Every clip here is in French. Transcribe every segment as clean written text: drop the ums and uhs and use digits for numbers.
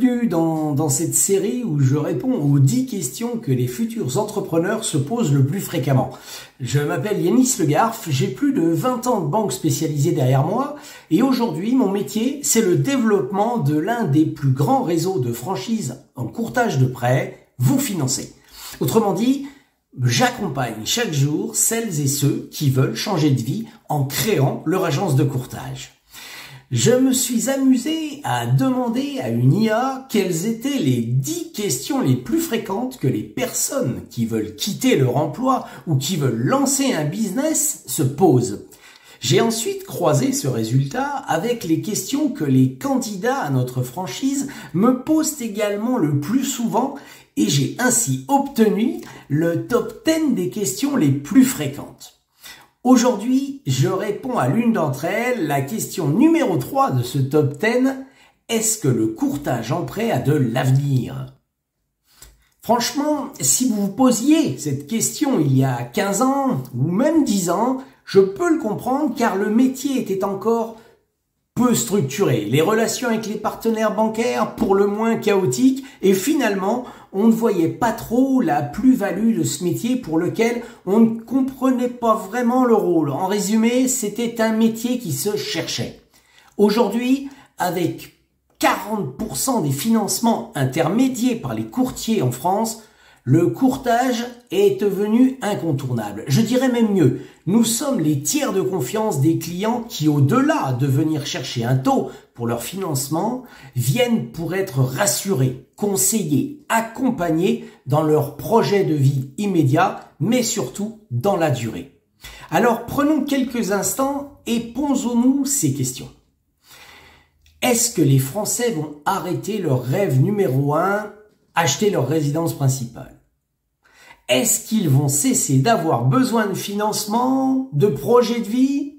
Bienvenue dans cette série où je réponds aux 10 questions que les futurs entrepreneurs se posent le plus fréquemment. Je m'appelle Yanis Le Garf, j'ai plus de 20 ans de banque spécialisée derrière moi et aujourd'hui mon métier c'est le développement de l'un des plus grands réseaux de franchise en courtage de prêts, vous financez. Autrement dit, j'accompagne chaque jour celles et ceux qui veulent changer de vie en créant leur agence de courtage. Je me suis amusé à demander à une IA quelles étaient les 10 questions les plus fréquentes que les personnes qui veulent quitter leur emploi ou qui veulent lancer un business se posent. J'ai ensuite croisé ce résultat avec les questions que les candidats à notre franchise me posent également le plus souvent et j'ai ainsi obtenu le top 10 des questions les plus fréquentes. Aujourd'hui, je réponds à l'une d'entre elles, la question numéro 3 de ce top 10, est-ce que le courtage en prêt a de l'avenir? Franchement, si vous vous posiez cette question il y a 15 ans ou même 10 ans, je peux le comprendre car le métier était encore peu structuré, les relations avec les partenaires bancaires pour le moins chaotiques et finalement on ne voyait pas trop la plus-value de ce métier pour lequel on ne comprenait pas vraiment le rôle. En résumé, c'était un métier qui se cherchait. Aujourd'hui, avec 40% des financements intermédiés par les courtiers en France, le courtage est devenu incontournable. Je dirais même mieux, nous sommes les tiers de confiance des clients qui, au-delà de venir chercher un taux pour leur financement, viennent pour être rassurés, conseillés, accompagnés dans leur projet de vie immédiat, mais surtout dans la durée. Alors prenons quelques instants et posons-nous ces questions. Est-ce que les Français vont arrêter leur rêve numéro 1, acheter leur résidence principale? Est-ce qu'ils vont cesser d'avoir besoin de financement, de projets de vie?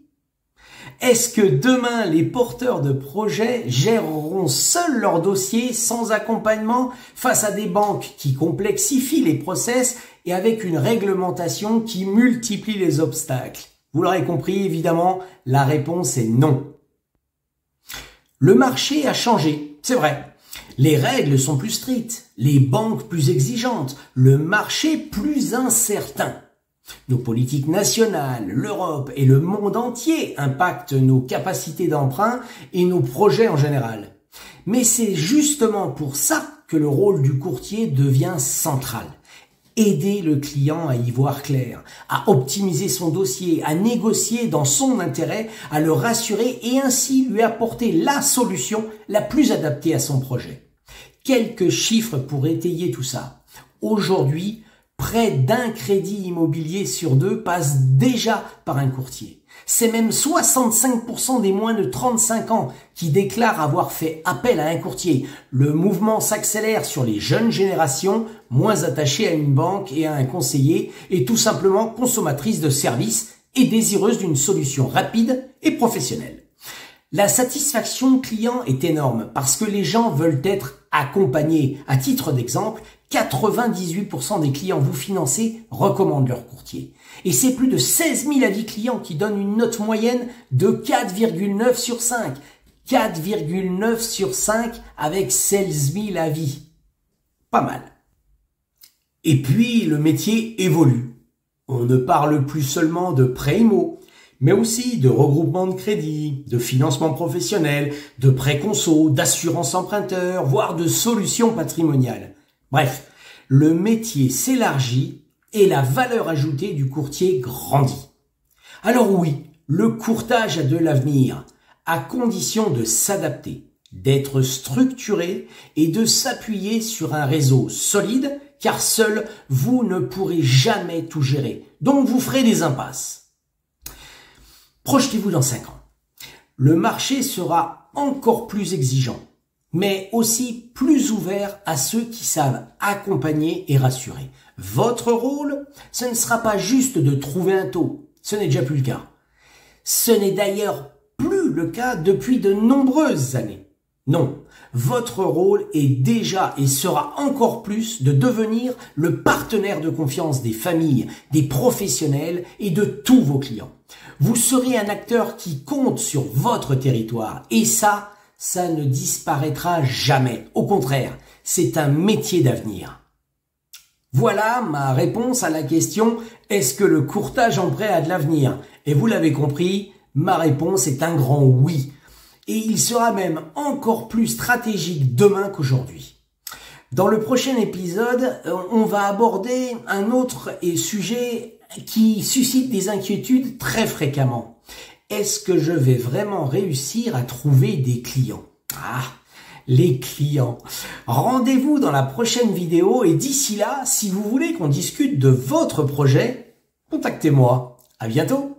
Est-ce que demain, les porteurs de projets géreront seuls leurs dossiers sans accompagnement face à des banques qui complexifient les process et avec une réglementation qui multiplie les obstacles? Vous l'aurez compris, évidemment, la réponse est non. Le marché a changé, c'est vrai. Les règles sont plus strictes, les banques plus exigeantes, le marché plus incertain. Nos politiques nationales, l'Europe et le monde entier impactent nos capacités d'emprunt et nos projets en général. Mais c'est justement pour ça que le rôle du courtier devient central. Aider le client à y voir clair, à optimiser son dossier, à négocier dans son intérêt, à le rassurer et ainsi lui apporter la solution la plus adaptée à son projet. Quelques chiffres pour étayer tout ça. Aujourd'hui, près d'un crédit immobilier sur 2 passe déjà par un courtier. C'est même 65% des moins de 35 ans qui déclarent avoir fait appel à un courtier. Le mouvement s'accélère sur les jeunes générations, moins attachées à une banque et à un conseiller, et tout simplement consommatrices de services et désireuses d'une solution rapide et professionnelle. La satisfaction client est énorme parce que les gens veulent être accompagnés. À titre d'exemple, 98% des clients vous financez recommandent leur courtier. Et c'est plus de 16 000 avis clients qui donnent une note moyenne de 4,9 sur 5. 4,9 sur 5 avec 16 000 avis. Pas mal. Et puis, le métier évolue. On ne parle plus seulement de prêt IMO, mais aussi de regroupement de crédit, de financement professionnel, de prêt conso, d'assurance emprunteur, voire de solutions patrimoniales. Bref, le métier s'élargit et la valeur ajoutée du courtier grandit. Alors oui, le courtage a de l'avenir, à condition de s'adapter, d'être structuré et de s'appuyer sur un réseau solide, car seul, vous ne pourrez jamais tout gérer. Donc vous ferez des impasses. Projetez-vous dans 5 ans. Le marché sera encore plus exigeant, mais aussi plus ouvert à ceux qui savent accompagner et rassurer. Votre rôle, ce ne sera pas juste de trouver un taux. Ce n'est déjà plus le cas. Ce n'est d'ailleurs plus le cas depuis de nombreuses années. Non, votre rôle est déjà et sera encore plus de devenir le partenaire de confiance des familles, des professionnels et de tous vos clients. Vous serez un acteur qui compte sur votre territoire et ça, ça ne disparaîtra jamais. Au contraire, c'est un métier d'avenir. Voilà ma réponse à la question « Est-ce que le courtage en prêt a de l'avenir ?» Et vous l'avez compris, ma réponse est un grand oui. Et il sera même encore plus stratégique demain qu'aujourd'hui. Dans le prochain épisode, on va aborder un autre sujet qui suscite des inquiétudes très fréquemment. Est-ce que je vais vraiment réussir à trouver des clients? Ah, les clients. Rendez-vous dans la prochaine vidéo et d'ici là, si vous voulez qu'on discute de votre projet, contactez-moi. À bientôt.